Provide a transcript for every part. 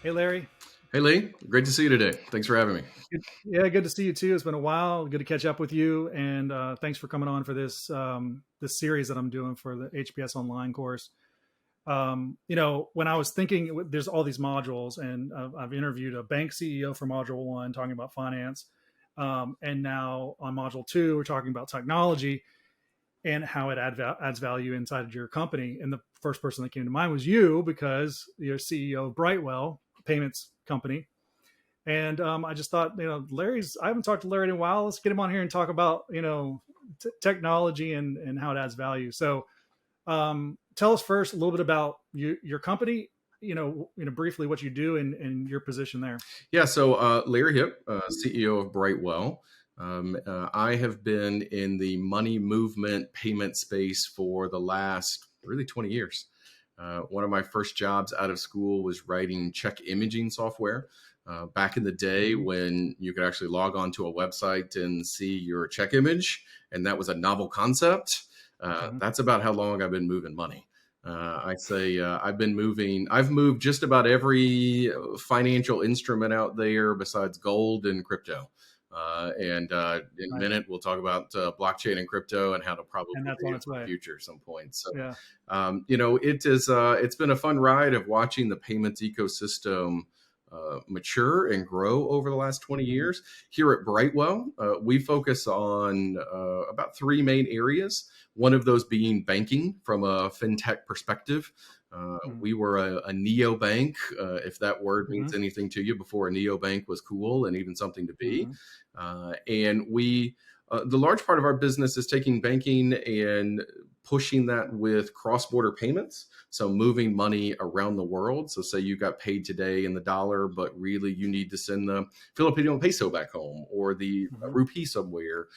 Hey, Larry. Hey Lee, great to see you today. Thanks for having me. Yeah, good to see you too. It's been a while. Good to catch up with you, and thanks for coming on for this series that I'm doing for the HBS Online Course. When I was thinking, there's all these modules, and I've interviewed a bank CEO for Module One talking about finance, and now on Module Two, we're talking about technology and how it adds value inside of your company. And the first person that came to mind was you because you're CEO of Brightwell Payments Company. And I just thought, I haven't talked to Larry in a while. Let's get him on here and talk about, technology and how it adds value. So tell us first a little bit about your company, briefly what you do and your position there. Yeah, so Larry Hipp, CEO of Brightwell. I have been in the money movement payment space for the last really 20 years. One of my first jobs out of school was writing check imaging software. Back in the day when you could actually log on to a website and see your check image, and that was a novel concept. That's about how long I've been moving money. I'd say I've moved just about every financial instrument out there besides gold and crypto. In a Nice. minute, we'll talk about blockchain and crypto and how to probably And that's be on in its the way. future at some point. So, Yeah. it's been a fun ride of watching the payments ecosystem mature and grow over the last 20 years. Here at Brightwell, we focus on about three main areas. One of those being banking from a fintech perspective. We were a neobank, if that word means anything to you, before a neobank was cool and even something to be. The large part of our business is taking banking and pushing that with cross-border payments. So moving money around the world. So say you got paid today in the dollar, but really you need to send the Filipino peso back home or the rupee somewhere.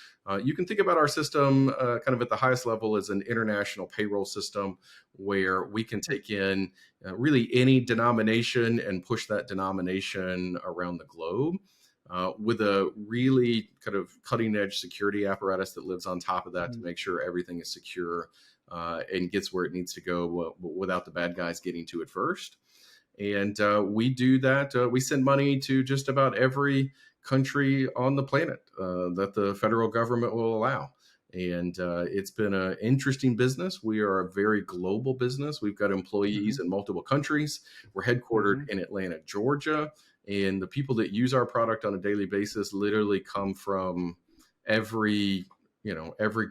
You can think about our system kind of at the highest level as an international payroll system where we can take in really any denomination and push that denomination around the globe. With a really kind of cutting edge security apparatus that lives on top of that to make sure everything is secure and gets where it needs to go without the bad guys getting to it first. And we do that. We send money to just about every country on the planet that the federal government will allow. And it's been an interesting business. We are a very global business. We've got employees in multiple countries. We're headquartered in Atlanta, Georgia. And the people that use our product on a daily basis literally come from every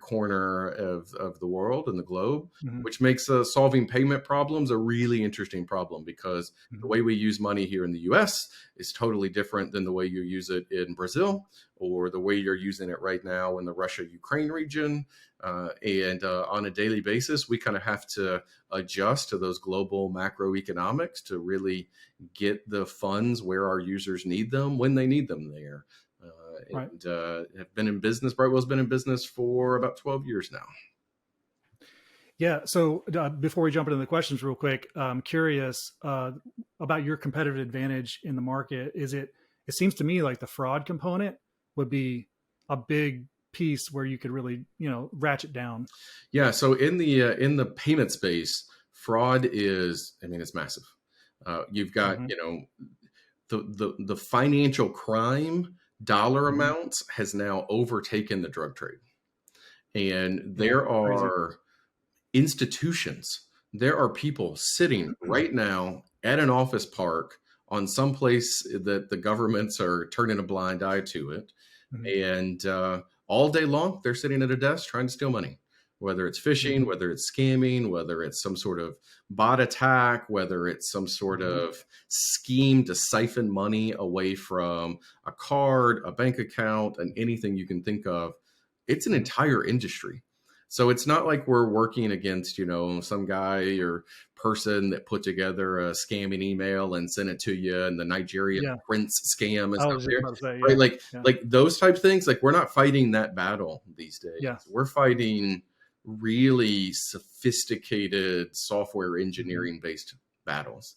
corner of the world and the globe, which makes solving payment problems a really interesting problem because the way we use money here in the US is totally different than the way you use it in Brazil or the way you're using it right now in the Russia-Ukraine region. And on a daily basis, we kind of have to adjust to those global macroeconomics to really get the funds where our users need them when they need them there. And have been in business. Brightwell's been in business for about 12 years now. Yeah. So before we jump into the questions real quick, I'm curious about your competitive advantage in the market. It seems to me like the fraud component would be a big piece where you could really, ratchet down. Yeah. So in the payment space, fraud is, it's massive. You've got, the financial crime dollar amounts has now overtaken the drug trade. And there are institutions, there are people sitting right now at an office park on some place that the governments are turning a blind eye to it. And all day long, they're sitting at a desk trying to steal money. Whether it's phishing, whether it's scamming, whether it's some sort of bot attack, whether it's some sort of scheme to siphon money away from a card, a bank account, and anything you can think of, it's an entire industry. So it's not like we're working against, some guy or person that put together a scamming email and sent it to you and the Nigerian prince scam and stuff there. Right? Like those type of things, like we're not fighting that battle these days. Yeah. We're fighting really sophisticated software engineering based battles.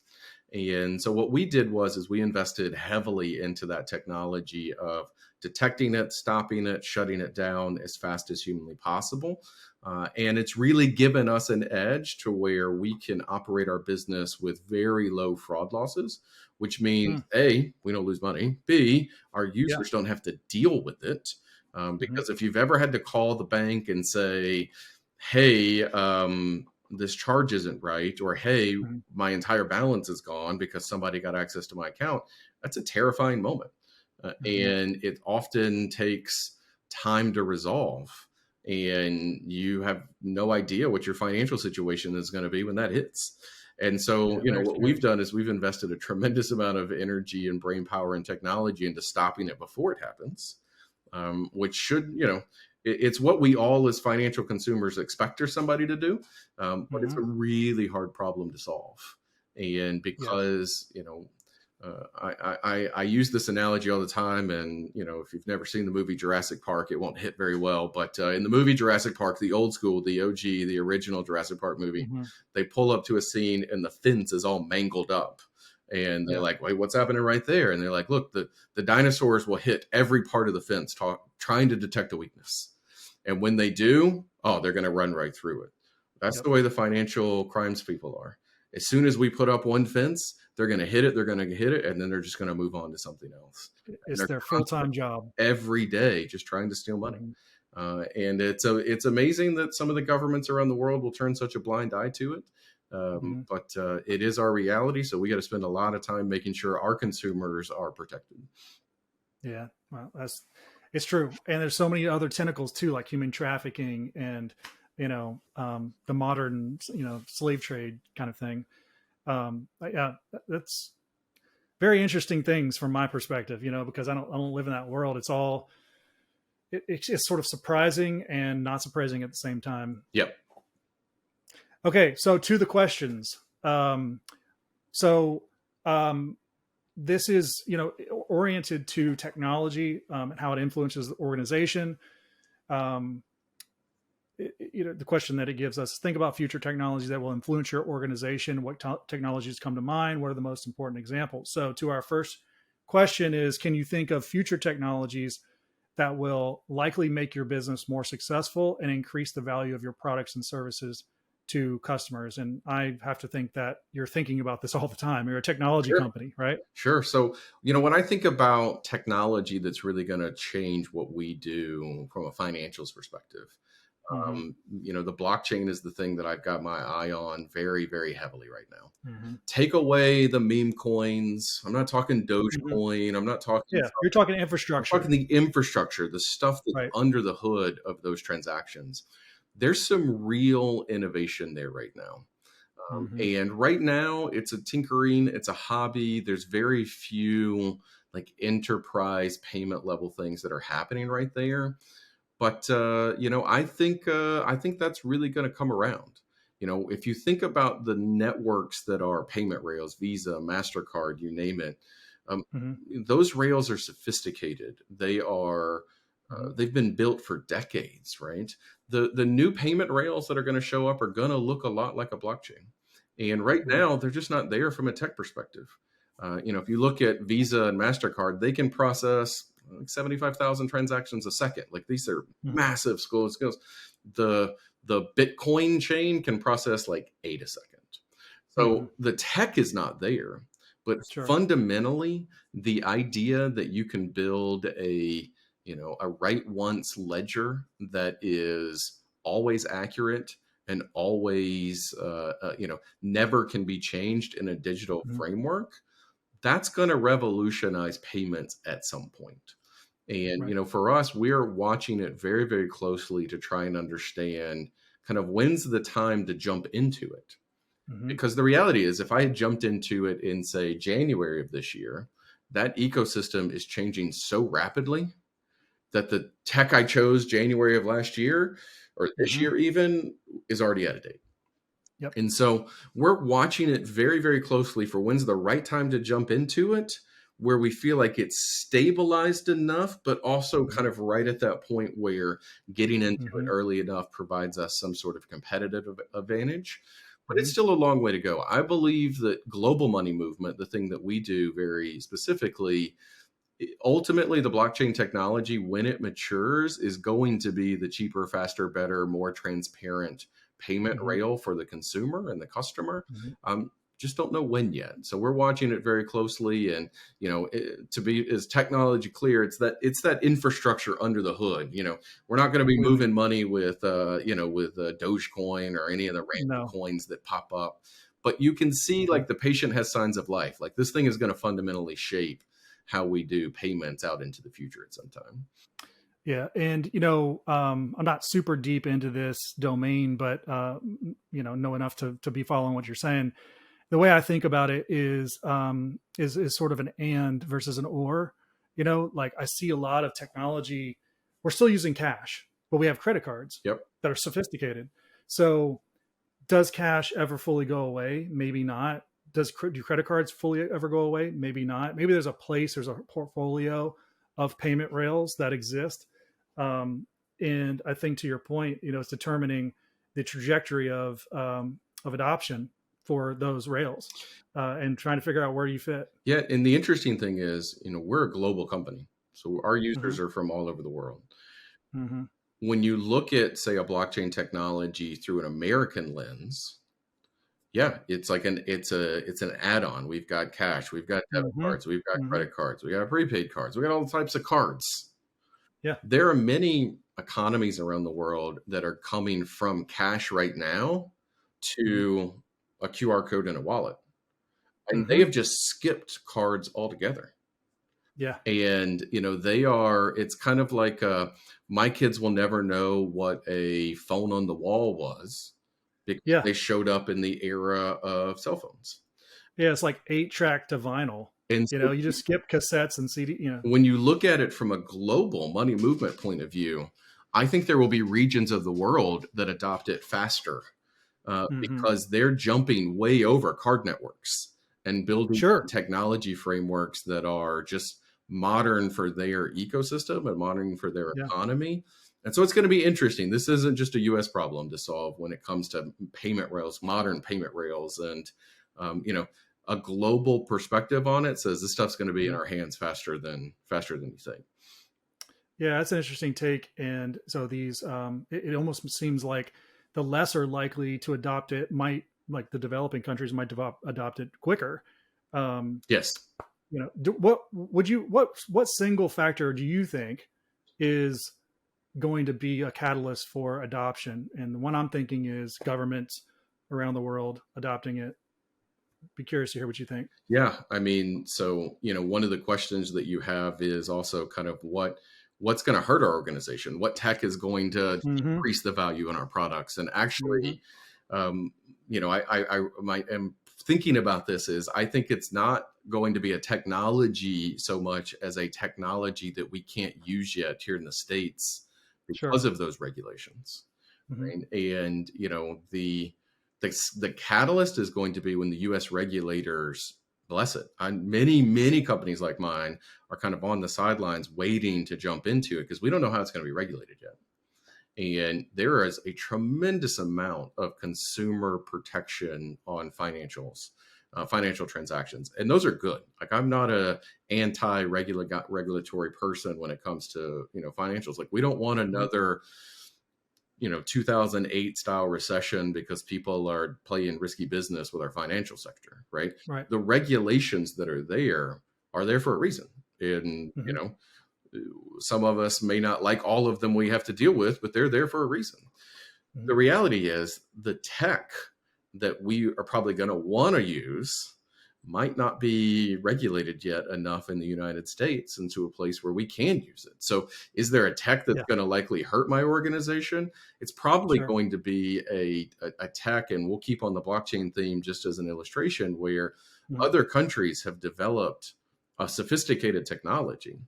And so what we did is we invested heavily into that technology of detecting it, stopping it, shutting it down as fast as humanly possible. And it's really given us an edge to where we can operate our business with very low fraud losses, which means Mm. A, we don't lose money. B, our Yeah. users don't have to deal with it. Hmm. Because if you've ever had to call the bank and say, hey, this charge isn't right, or hey, Hmm. my entire balance is gone because somebody got access to my account, that's a terrifying moment. Hmm. And it often takes time to resolve. And you have no idea what your financial situation is going to be when that hits. And so, Yeah. Very what scary. we've done is we've invested a tremendous amount of energy and brain power and technology into stopping it before it happens, which should, it's what we all as financial consumers expect or somebody to do, but it's Hmm. a really hard problem to solve. And Yeah. because, I use this analogy all the time, and if you've never seen the movie Jurassic Park, it won't hit very well. But in the movie Jurassic Park, the old school, the OG, the original Jurassic Park movie, Hmm. they pull up to a scene and the fence is all mangled up, and they're Yeah. like, "Wait, what's happening right there?" And they're like, "Look, the dinosaurs will hit every part of the fence, trying to detect a weakness, and when they do, oh, they're going to run right through it." That's Yep. the way the financial crimes people are. As soon as we put up one fence, they're going to hit it, and then they're just going to move on to something else. And It's they're their constantly full-time job. every day just trying to steal money. Hmm. And it's amazing that some of the governments around the world will turn such a blind eye to it. Hmm. But it is our reality, so we got to spend a lot of time making sure our consumers are protected. Yeah. Well, it's true. And there's so many other tentacles too, like human trafficking and, the modern, slave trade kind of thing. Yeah, that's very interesting things from my perspective, because I don't live in that world. It's all, it's sort of surprising and not surprising at the same time. Yep. Okay. So to the questions. So, um, this is, oriented to technology, and how it influences the organization. Um, the question that it gives us: think about future technologies that will influence your organization. What technologies come to mind? What are the most important examples? So, to our first question is: can you think of future technologies that will likely make your business more successful and increase the value of your products and services to customers? And I have to think that you're thinking about this all the time. You're a technology Sure. company, right? Sure. So, when I think about technology that's really going to change what we do from a financials perspective, Mm-hmm. the blockchain is the thing that I've got my eye on very, very heavily right now. Mm-hmm. Take away the meme coins. I'm not talking Mm-hmm. Dogecoin. I'm not talking. Yeah, you're talking I'm infrastructure, talking the infrastructure, the stuff that's right? under the hood of those transactions. There's some real innovation there right now. Mm-hmm. And right now, it's a tinkering, it's a hobby. There's very few like enterprise payment level things that are happening right there. But I think that's really going to come around. If you think about the networks that are payment rails, Visa, Mastercard, you name it, um, Mm-hmm. those rails are sophisticated. Mm-hmm. They've been built for decades, right? The new payment rails that are going to show up are going to look a lot like a blockchain, and right Right. now they're just not there from a tech perspective. If you look at Visa and Mastercard, they can process like 75,000 transactions a second. Like these are Mm-hmm. massive scales. The Bitcoin chain can process like 8 a second. Mm-hmm. So the tech is not there, but Sure. fundamentally, the idea that you can build a write once ledger that is always accurate and always never can be changed in a digital Mm-hmm. framework, that's going to revolutionize payments at some point. And Right. for us, we're watching it very, very closely to try and understand kind of when's the time to jump into it. Mm-hmm. Because the reality is, if I had jumped into it in, say, January of this year, that ecosystem is changing so rapidly that the tech I chose January of last year or this Mm-hmm. year even is already out of date. Yep. And so we're watching it very, very closely for when's the right time to jump into it, where we feel like it's stabilized enough, but also Mm-hmm. kind of right at that point where getting into it Mm-hmm. early enough provides us some sort of competitive advantage. But it's Mm-hmm. still a long way to go. I believe that global money movement, the thing that we do very specifically, ultimately the blockchain technology, when it matures, is going to be the cheaper, faster, better, more transparent payment Hmm. rail for the consumer and the customer. Hmm. Just don't know when yet. So we're watching it very closely. And to be is technology clear, it's that infrastructure under the hood. We're not going to be Completely. moving money with with Dogecoin or any of the random No. coins that pop up. But you can see, Mhm. like, the patient has signs of life. Like, this thing is going to fundamentally shape how we do payments out into the future at some time. Yeah, and I'm not super deep into this domain, but know enough to be following what you're saying. The way I think about it is sort of an and versus an or. Like I see a lot of technology. We're still using cash, but we have credit cards Yep. that are sophisticated. So does cash ever fully go away? Maybe not. Do credit cards fully ever go away? Maybe not. Maybe there's a portfolio of payment rails that exist. And I think to your point, it's determining the trajectory of adoption for those rails, and trying to figure out where you fit. Yeah, and the interesting thing is, we're a global company, so our Hmm. users are from all over the world. Hmm. When you look at, say, a blockchain technology through an American lens, yeah, it's an add-on. We've got cash, we've got debit Hmm. cards, we've got Hmm. credit cards, we got prepaid cards, we got all types of cards. Yeah. There are many economies around the world that are coming from cash right now Hmm. to a QR code in a wallet. And they Hmm. have just skipped cards altogether. Yeah. And, it's kind of like, my kids will never know what a phone on the wall was because Yeah. they showed up in the era of cell phones. Yeah. It's like 8-track to vinyl. And so You just skip cassettes and CD. when you look at it from a global money movement point of view, I think there will be regions of the world that adopt it faster, Hmm. because they're jumping way over card networks and building Sure. technology frameworks that are just modern for their ecosystem and modern for their Yeah. economy. And so it's going to be interesting. This isn't just a US problem to solve when it comes to payment rails, modern payment rails. And, a global perspective on it says this stuff's going to be in Mhm. our hands faster than you think. Yeah, that's an interesting take. And so it almost seems like the lesser likely to adopt it might, like the developing countries might adopt it quicker. Um, Yes. what single factor do you think is going to be a catalyst for adoption? And the one I'm thinking is governments around the world adopting it. Be curious to hear what you think. Yeah, I mean, so one of the questions that you have is also kind of what's going to hurt our organization, what tech is going to Hmm. increase the value in our products, and Hmm. actually, um, am thinking about this is I think it's not going to be a technology so much as a technology that we can't use yet here in the States because Sure. of those regulations, Hmm. right? And the catalyst is going to be when the U.S. regulators bless it. And many companies like mine are kind of on the sidelines waiting to jump into it because we don't know how it's going to be regulated yet. And there is a tremendous amount of consumer protection on financial transactions, and those are good. Like, I'm not a regulatory person when it comes to financials. Like, we don't want Hmm. another 2008 style recession because people are playing risky business with our financial sector, right? Right. The regulations that are there for a reason. And, Hmm. some of us may not like all of them we have to deal with, but they're there for a reason. Hmm. The reality is the tech that we are probably going to want to use might not be regulated yet enough in the United States into a place where we can use it. So is there a tech that's Yeah. going to likely hurt my organization? It's probably Sure. going to be a tech, and we'll keep on the blockchain theme just as an illustration, where Hmm. other countries have developed a sophisticated technology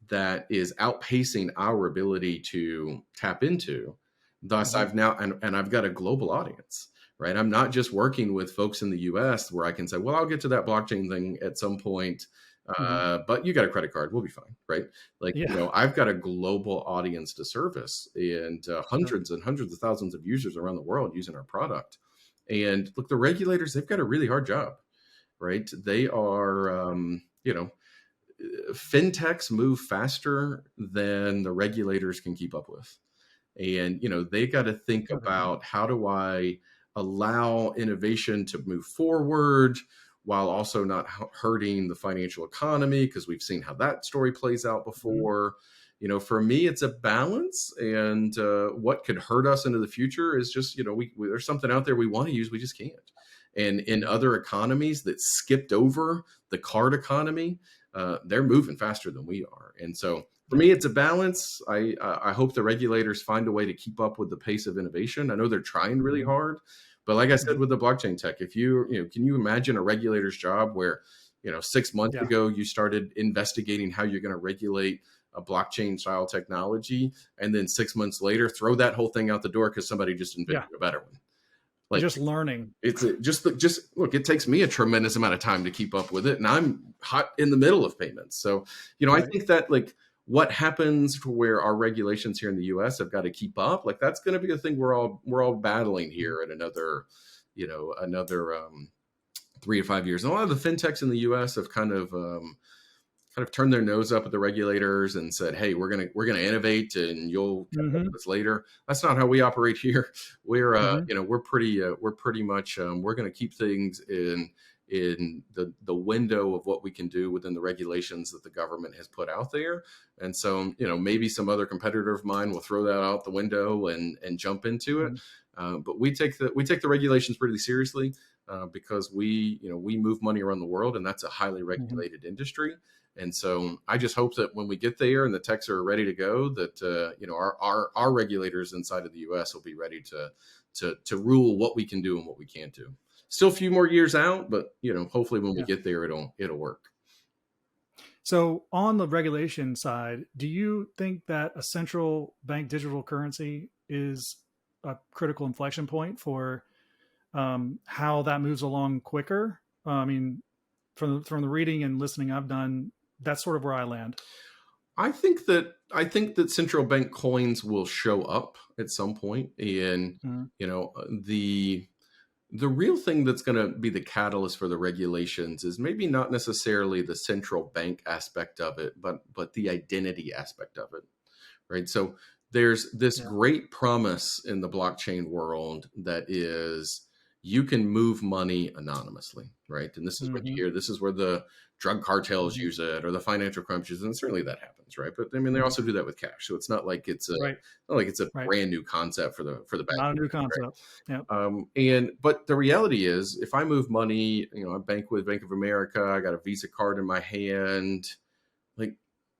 that is outpacing our ability to tap into. Thus, Hmm. I've now, and I've got a global audience, right? I'm not just working with folks in the US where I can say, well, I'll get to that blockchain thing at some point, Hmm. but you got a credit card, we'll be fine, right? Like, Yeah. I've got a global audience to service, and Sure. hundreds and hundreds of thousands of users around the world using our product. And look, the regulators, they've got a really hard job, right? They are, fintechs move faster than the regulators can keep up with. And, they got to think Okay. about, how do I allow innovation to move forward while also not hurting the financial economy? Because we've seen how that story plays out Mhm. before. For me, it's a balance. And what could hurt us into the future is just, there's something out there we want to use, we just can't. And in other economies that skipped over the card economy, they're moving faster than we are. And so for Yeah. me, it's a balance. I hope the regulators find a way to keep up with the pace of innovation. I know they're trying really Mhm. hard, but like I said Mhm. with the blockchain tech, if can you imagine a regulator's job where 6 months Yeah. ago you started investigating how you're going to regulate a blockchain style technology, and then 6 months later throw that whole thing out the door because somebody just Yeah. invented a better one. You're Like, just learning. just look, it takes me a tremendous amount of time to keep up with it, and I'm hot in the middle of payments. So, I Right. think that, like, what happens to where our regulations here in the US have got to keep up, like, that's going to be a thing we're all battling Mhm. here in another 3 to 5 years. And a lot of the fintechs in the US have kind of turned their nose up at the regulators and said, "Hey, we're gonna innovate, and you'll catch up Mhm. with us later." That's not how we operate here. We're Mhm. we're pretty much, we're gonna keep things in the window of what we can do within the regulations that the government has put out there. And so, maybe some other competitor of mine will throw that out the window and jump into it. Mhm. But we take the regulations pretty seriously, because we move money around the world, and that's a highly Mhm. regulated industry. And so I just hope that when we get there and the techs are ready to go, that our regulators inside of the U.S. will be ready to rule what we can do and what we can't do. Still a few more years out, but hopefully when we Yeah. get there, it'll work. So on the regulation side, do you think that a central bank digital currency is a critical inflection point for how that moves along quicker? I mean, from the reading and listening I've done, that's sort of where I land. I think that central bank coins will show up at some point, and Mhm. the real thing that's going to be the catalyst for the regulations is maybe not necessarily the central bank aspect of it, but the identity aspect of it, right? So there's this Yeah. great promise in the blockchain world that is, you can move money anonymously, right? And this is when you Hmm. hear, this is where the drug cartels Hmm. use it, or the financial crimes use it, and certainly that happens, right? But I mean, they Hmm. also do that with cash, so it's Right. not like it's a Right. brand new concept for the bank, Not a new right? concept. Yeah. And but the reality is, if I move money, I bank with Bank of America, I got a Visa card in my hand, like,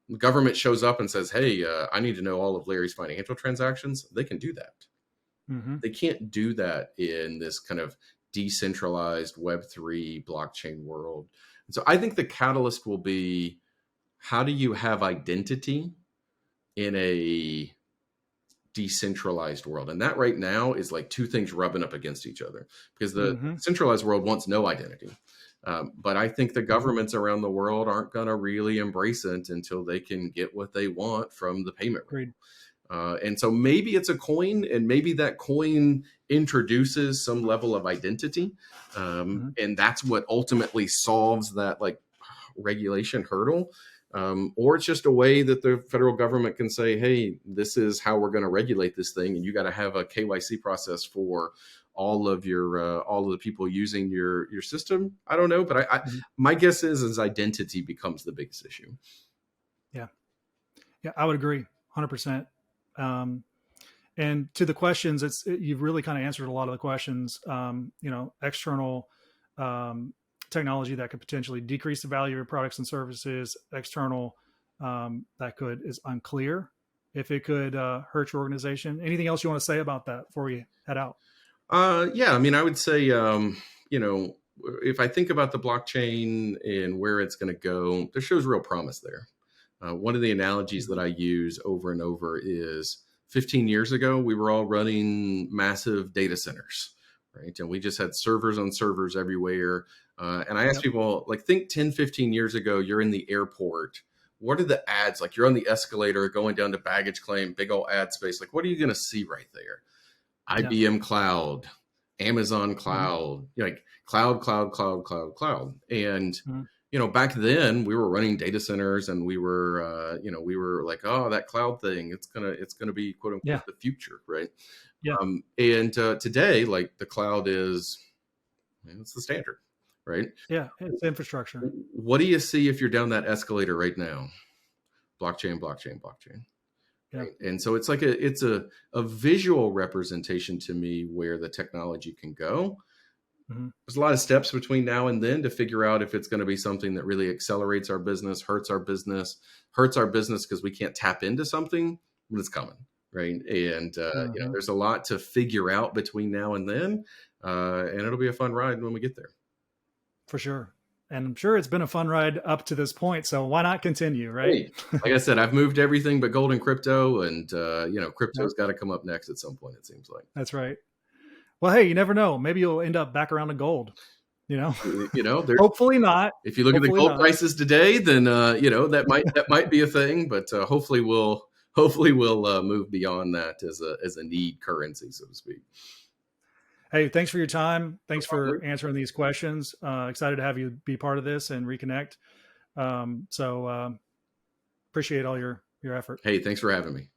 the government shows up and says, "Hey, I need to know all of Larry's financial transactions." They can do that. Hmm. They can't do that in this kind of decentralized Web3 blockchain world. And so I think the catalyst will be, how do you have identity in a decentralized world? And that right now is like two things rubbing up against each other, because the Hmm. centralized world wants no identity. But I think the Hmm. governments around the world aren't going to really embrace it until they can get what they want from the payment Agreed. rail. And so maybe it's a coin, and maybe that coin introduces some level of identity. Hmm. And that's what ultimately solves that, like, regulation hurdle. Or it's just a way that the federal government can say, "Hey, this is how we're going to regulate this thing, and you got to have a KYC process for all of the people using your system." I don't know, but Hmm. my guess is identity becomes the biggest issue. Yeah. Yeah. I would agree 100%. Um, and to the questions, you've really kind of answered a lot of the questions. External um, technology that could potentially decrease the value of your products and services. External that could is unclear if it could hurt your organization. Anything else you want to say about that before we head out? Yeah, I mean, I would say, you know, if I think about the blockchain and where it's going to go, there shows real promise there. One of the analogies that Mhm. I use over and over is, 15 years ago, we were all running massive data centers, right? And we just had servers on servers everywhere. And I ask Yep. people, like, think 10, 15 years ago, you're in the airport. What are the ads? Like, you're on the escalator going down to baggage claim, big old ad space. Like, what are you going to see right there? Yeah. IBM Cloud, Amazon Hmm. Cloud, like cloud, cloud, cloud, cloud, cloud. And, Hmm. back then we were running data centers, and we were like, oh, that cloud thing, it's gonna be quote Yeah. unquote the future, right? Yeah. And today, like, the cloud is, it's the standard, right? Yeah. It's infrastructure. What do you see if you're down that escalator right now? Blockchain, blockchain, blockchain. Yeah. Right? And so it's like a visual representation to me where the technology can go. Hmm. There's a lot of steps between now and then to figure out if it's going to be something that really accelerates our business, hurts our business because we can't tap into something, but it's coming, right? And Hmm. there's a lot to figure out between now and then, and it'll be a fun ride when we get there. For sure. And I'm sure it's been a fun ride up to this point. So why not continue, right? Hey, like I said, I've moved everything but gold and crypto, and Yep, crypto's got to come up next at some point, it seems like. that's right. Well, hey, you never know. Maybe you'll end up back around to gold, you know? There. Hopefully not. If you look at the Hopefully gold not. prices today, then that might be a thing, but hopefully we'll move beyond that as a need currency, so to speak. Hey, thanks for your time. Thanks Luke. for answering these questions. Excited to have you be part of this and reconnect. So appreciate all your effort. Hey, thanks for having me.